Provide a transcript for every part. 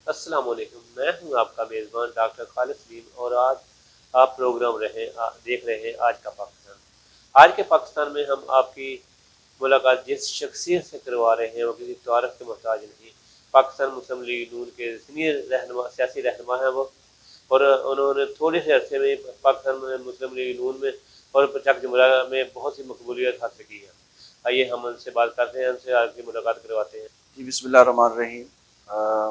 السلام علیکم، میں ہوں آپ کا میزبان ڈاکٹر خالد سلیم، اور آج آپ پروگرام دیکھ رہے ہیں آج کا پاکستان۔ آج کے پاکستان میں ہم آپ کی ملاقات جس شخصیت سے کروا رہے ہیں وہ کسی تعارف کے محتاج نہیں۔ پاکستان مسلم لیگ نون کے سینئر رہنما، سیاسی رہنما ہیں وہ، اور انہوں نے تھوڑے سے عرصے میں پاکستان میں مسلم لیگ نون میں اور چک جمرہ میں بہت سی مقبولیت حاصل کی ہے۔ آئیے ہم ان سے بات کرتے ہیں، ان سے آج کی ملاقات کرواتے ہیں۔ جی بسم اللہ الرحمن الرحیم۔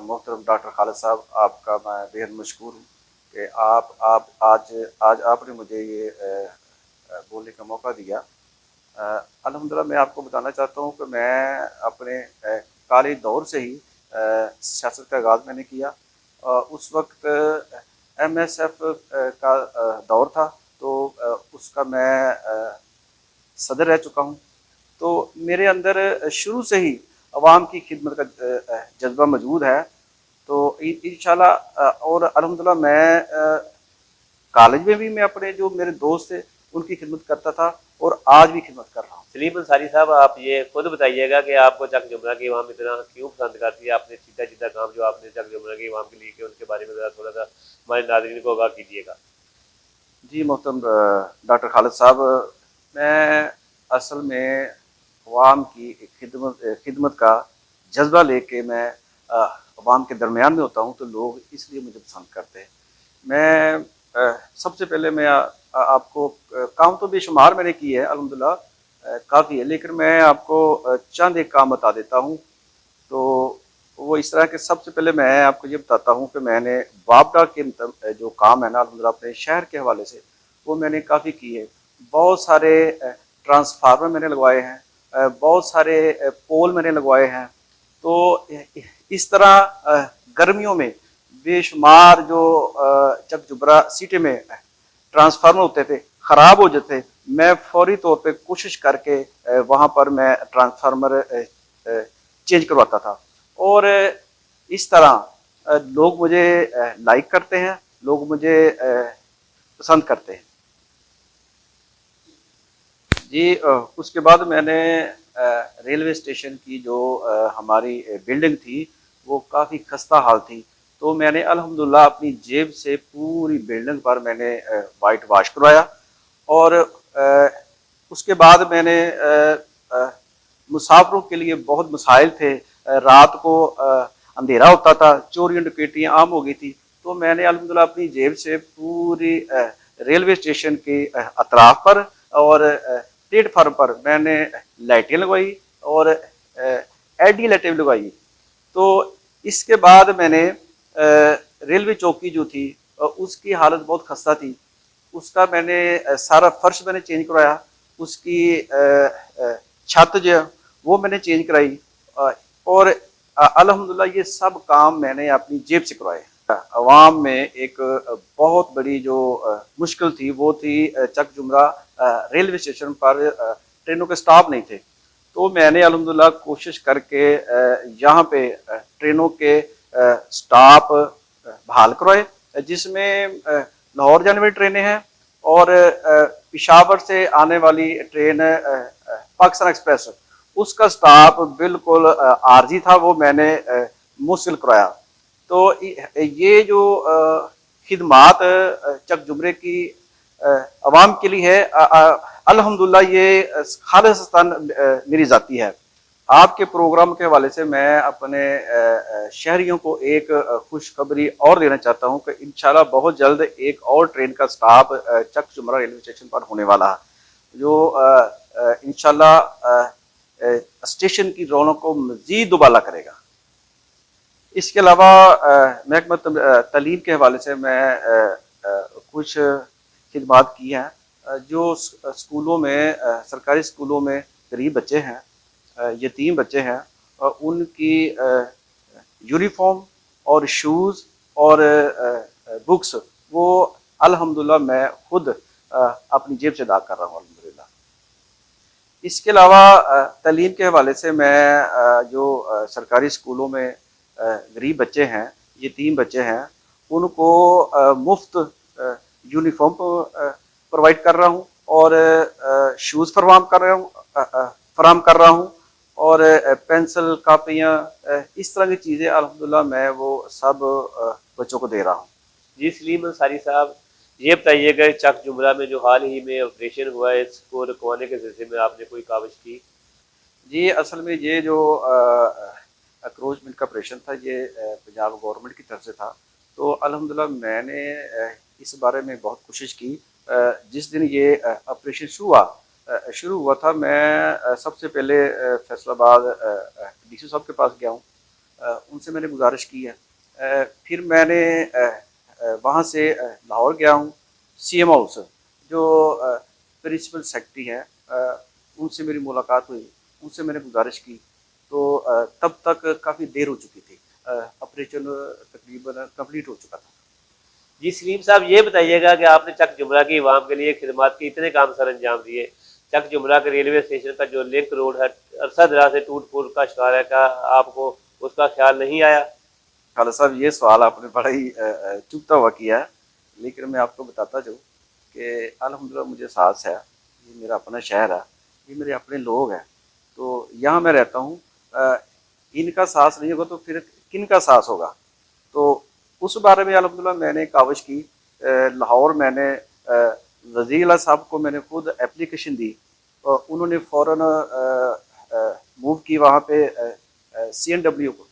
محترم ڈاکٹر خالد صاحب، آپ کا میں بےحد مشکور ہوں کہ آج آپ نے مجھے یہ بولنے کا موقع دیا۔ الحمدللہ میں آپ کو بتانا چاہتا ہوں کہ میں اپنے کالج دور سے ہی سیاست کا آغاز میں نے کیا۔ اس وقت ایم ایس ایف کا دور تھا، تو اس کا میں صدر رہ چکا ہوں۔ تو میرے اندر شروع سے ہی عوام کی خدمت کا جذبہ موجود ہے۔ تو انشاءاللہ اور الحمدللہ میں کالج میں بھی میں اپنے جو میرے دوست تھے ان کی خدمت کرتا تھا اور آج بھی خدمت کر رہا ہوں۔ سلیم انصاری صاحب، آپ یہ خود بتائیے گا کہ آپ کو چک جمرہ کی عوام اتنا کیوں پسند کرتی ہے؟ آپ نے سیدھا کام جو آپ نے چک جمرہ کی عوام کے لیے کیا، ان کے بارے میں ذرا تھوڑا سا ہمارے ناظرین کو آگاہ کیجیے گا۔ جی محترم ڈاکٹر خالد صاحب، میں اصل میں عوام کی خدمت کا جذبہ لے کے میں عوام کے درمیان میں ہوتا ہوں، تو لوگ اس لیے مجھے پسند کرتے ہیں۔ میں سب سے پہلے میں آپ کو کام تو بے شمار میں نے کی ہے الحمدللہ، کافی ہے، لیکن میں آپ کو چند ایک کام بتا دیتا ہوں۔ تو وہ اس طرح کے، سب سے پہلے میں آپ کو یہ بتاتا ہوں کہ میں نے وابڈا کے جو کام ہے نا الحمدللہ اپنے شہر کے حوالے سے، وہ میں نے کافی کی ہے۔ بہت سارے ٹرانسفارمر میں نے لگوائے ہیں، بہت سارے پول میں نے لگوائے ہیں۔ تو اس طرح گرمیوں میں بے شمار جو چک جبرا سٹی میں ٹرانسفارمر ہوتے تھے، خراب ہو جاتے، میں فوری طور پہ کوشش کر کے وہاں پر میں ٹرانسفارمر چینج کرواتا تھا۔ اور اس طرح لوگ مجھے لائک کرتے ہیں، لوگ مجھے پسند کرتے ہیں۔ جی اس کے بعد میں نے ریلوے اسٹیشن کی جو ہماری بلڈنگ تھی وہ کافی خستہ حال تھی، تو میں نے الحمدللہ اپنی جیب سے پوری بلڈنگ پر میں نے وائٹ واش کروایا۔ اور اس کے بعد میں نے مسافروں کے لیے بہت مسائل تھے، رات کو اندھیرا ہوتا تھا، چوریاں ڈکیتیاں عام ہو گئی تھی، تو میں نے الحمدللہ اپنی جیب سے پوری ریلوے اسٹیشن کے اطراف پر اور پلیٹ فارم پر میں نے لائٹیں لگوائی اور ایل ڈی لائٹیں لگوائی۔ تو اس کے بعد میں نے ریلوے چوکی جو تھی اس کی حالت بہت خستہ تھی، اس کا میں نے سارا فرش میں نے چینج کروایا، اس کی چھت جو وہ میں نے چینج کرائی، اور الحمدللہ یہ سب کام میں نے اپنی جیب سے کروائے۔ عوام میں ایک بہت بڑی جو مشکل تھی وہ تھی چک جمرہ ریلوے اسٹیشن پر ٹرینوں کے سٹاپ نہیں تھے، تو میں نے الحمدللہ کوشش کر کے یہاں پہ ٹرینوں کے سٹاپ بحال کروائے، جس میں لاہور جانے والی ٹرینیں ہیں اور پشاور سے آنے والی ٹرین پاکستان ایکسپریس، اس کا سٹاپ بالکل عارضی تھا، وہ میں نے موصل کرایا۔ تو یہ جو خدمات چک جمرے کی عوام کے لیے ہے، الحمدللہ یہ خالصتاً میری ذاتی ہے۔ آپ کے پروگرام کے حوالے سے میں اپنے شہریوں کو ایک خوشخبری اور دینا چاہتا ہوں کہ انشاءاللہ بہت جلد ایک اور ٹرین کا سٹاپ چک جمرہ ریلوے اسٹیشن پر ہونے والا ہے، جو انشاءاللہ اسٹیشن کی رونق کو مزید دوبالا کرے گا۔ اس کے علاوہ محکمہ تعلیم کے حوالے سے میں کچھ خدمات کی ہیں، جو اسکولوں میں، سرکاری اسکولوں میں غریب بچے ہیں، یتیم بچے ہیں، ان کی یونیفارم اور شوز اور بکس وہ الحمدللہ میں خود اپنی جیب سے ادا کر رہا ہوں الحمدللہ۔ اس کے علاوہ تعلیم کے حوالے سے میں جو سرکاری اسکولوں میں غریب بچے ہیں، یتیم بچے ہیں، ان کو مفت یونیفارم پرووائڈ کر رہا ہوں اور شوز فراہم کر رہا ہوں، اور پینسل کاپیاں اس طرح کی چیزیں الحمدللہ میں وہ سب بچوں کو دے رہا ہوں۔ جی سلیم انصاری صاحب، یہ بتائیے گا چک جمرہ میں جو حال ہی میں آپریشن ہوا ہے، اس کو رکوانے کے سلسلے میں آپ نے کوئی کاوش کی؟ جی اصل میں یہ جو اکروچمنٹ کا آپریشن تھا یہ پنجاب گورنمنٹ کی طرف سے تھا، تو الحمدللہ میں نے اس بارے میں بہت کوشش کی۔ جس دن یہ آپریشن شروع ہوا تھا، میں سب سے پہلے فیصل آباد ڈی سی صاحب کے پاس گیا ہوں، ان سے میں نے گزارش کی ہے۔ پھر میں نے وہاں سے لاہور گیا ہوں، سی ایم ہاؤس جو پرنسپل سیکرٹری ہیں ان سے میری ملاقات ہوئی، ان سے میں نے گزارش کی، تو تب تک کافی دیر ہو چکی تھی، آپریشن تقریباً کمپلیٹ ہو چکا تھا۔ جی سلیم صاحب، یہ بتائیے گا کہ آپ نے چک جمرہ کی عوام کے لیے خدمات کے اتنے کام سر انجام دیے، چک جمرہ کے ریلوے اسٹیشن کا جو لنک روڈ ہے عرصہ دراز سے ٹوٹ پھوٹ کا شکار ہے، کیا آپ کو اس کا خیال نہیں آیا؟ خالد صاحب یہ سوال آپ نے بڑا ہی چبھتا ہوا کیا ہے، لیکن میں آپ کو بتاتا جاؤں کہ الحمدللہ مجھے ساتھ ہے، یہ میرا اپنا شہر ہے، یہ میرے اپنے لوگ ہیں، تو یہاں میں رہتا ہوں، ان کا ساتھ نہیں ہوگا تو پھر کن کا ساتھ ہوگا؟ تو اس بارے میں الحمدللہ میں نے کاوش کی۔ لاہور میں نے وزیر اعلیٰ صاحب کو میں نے خود اپلیکیشن دی، اور انہوں نے فوراً موو کی وہاں پہ سی این ڈبلیو کو،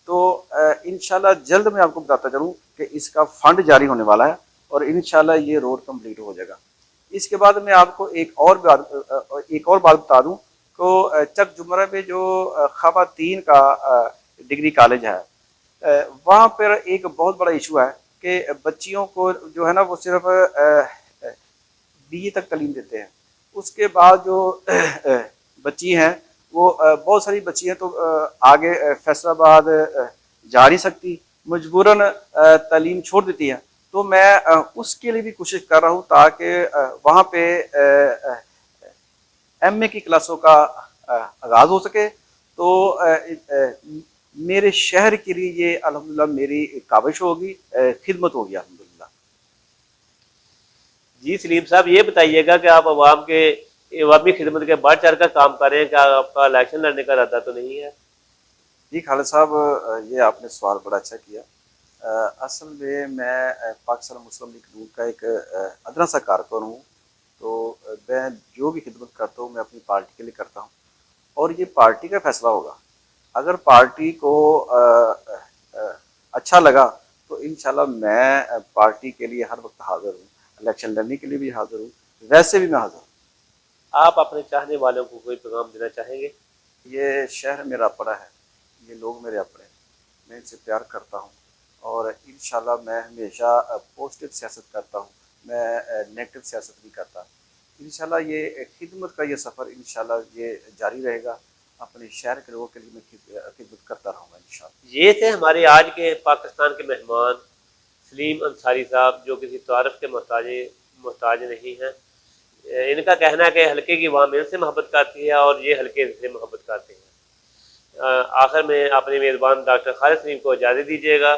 تو انشاءاللہ جلد میں آپ کو بتاتا چلوں کہ اس کا فنڈ جاری ہونے والا ہے اور انشاءاللہ یہ روڈ کمپلیٹ ہو جائے گا۔ اس کے بعد میں آپ کو ایک اور بات بتا دوں کہ چک جمرہ میں جو خواتین کا ڈگری کالج ہے، وہاں پر ایک بہت بڑا ایشو ہے کہ بچیوں کو جو ہے نا وہ صرف بی اے تک تعلیم دیتے ہیں، اس کے بعد جو بچی ہیں وہ بہت ساری بچی ہیں تو آگے فیصل آباد جا نہیں سکتی، مجبوراً تعلیم چھوڑ دیتی ہیں، تو میں اس کے لیے بھی کوشش کر رہا ہوں تاکہ وہاں پہ ایم اے کی کلاسوں کا آغاز ہو سکے۔ تو میرے شہر کے لیے یہ الحمدللہ میری کاوش ہوگی، خدمت ہوگی الحمدللہ۔ جی سلیم صاحب، یہ بتائیے گا کہ آپ عوامی خدمت کے بڑھ چڑھ کر کام کر رہے ہیں، کیا آپ کا الیکشن لڑنے کا ارادہ تو نہیں ہے؟ جی خالد صاحب یہ آپ نے سوال بڑا اچھا کیا۔ اصل میں پاکستان مسلم لیگ نون کا ایک ادنا سا کارکن ہوں، تو میں جو بھی خدمت کرتا ہوں میں اپنی پارٹی کے لیے کرتا ہوں، اور یہ پارٹی کا فیصلہ ہوگا۔ اگر پارٹی کو اچھا لگا تو انشاءاللہ میں پارٹی کے لیے ہر وقت حاضر ہوں، الیکشن لڑنے کے لیے بھی حاضر ہوں، ویسے بھی میں حاضر ہوں۔ آپ اپنے چاہنے والوں کو کوئی پیغام دینا چاہیں گے؟ یہ شہر میرا اپنا ہے، یہ لوگ میرے اپنے ہیں، میں ان سے پیار کرتا ہوں، اور انشاءاللہ میں ہمیشہ پازیٹیو سیاست کرتا ہوں، میں نیگیٹو سیاست نہیں کرتا۔ انشاءاللہ یہ خدمت کا یہ سفر انشاءاللہ یہ جاری رہے گا، اپنے شہر کے لوگوں کے لیے میں خدمت کرتا رہوں گا انشاءاللہ۔ یہ تھے ہمارے آج کے پاکستان کے مہمان سلیم انصاری صاحب، جو کسی تعارف کے محتاج نہیں ہیں۔ ان کا کہنا ہے کہ حلقے کی عوام ان سے محبت کرتی ہے اور یہ حلقے سے محبت کرتے ہیں۔ آخر میں اپنے میزبان ڈاکٹر خالد سلیم کو اجازت دیجیے گا۔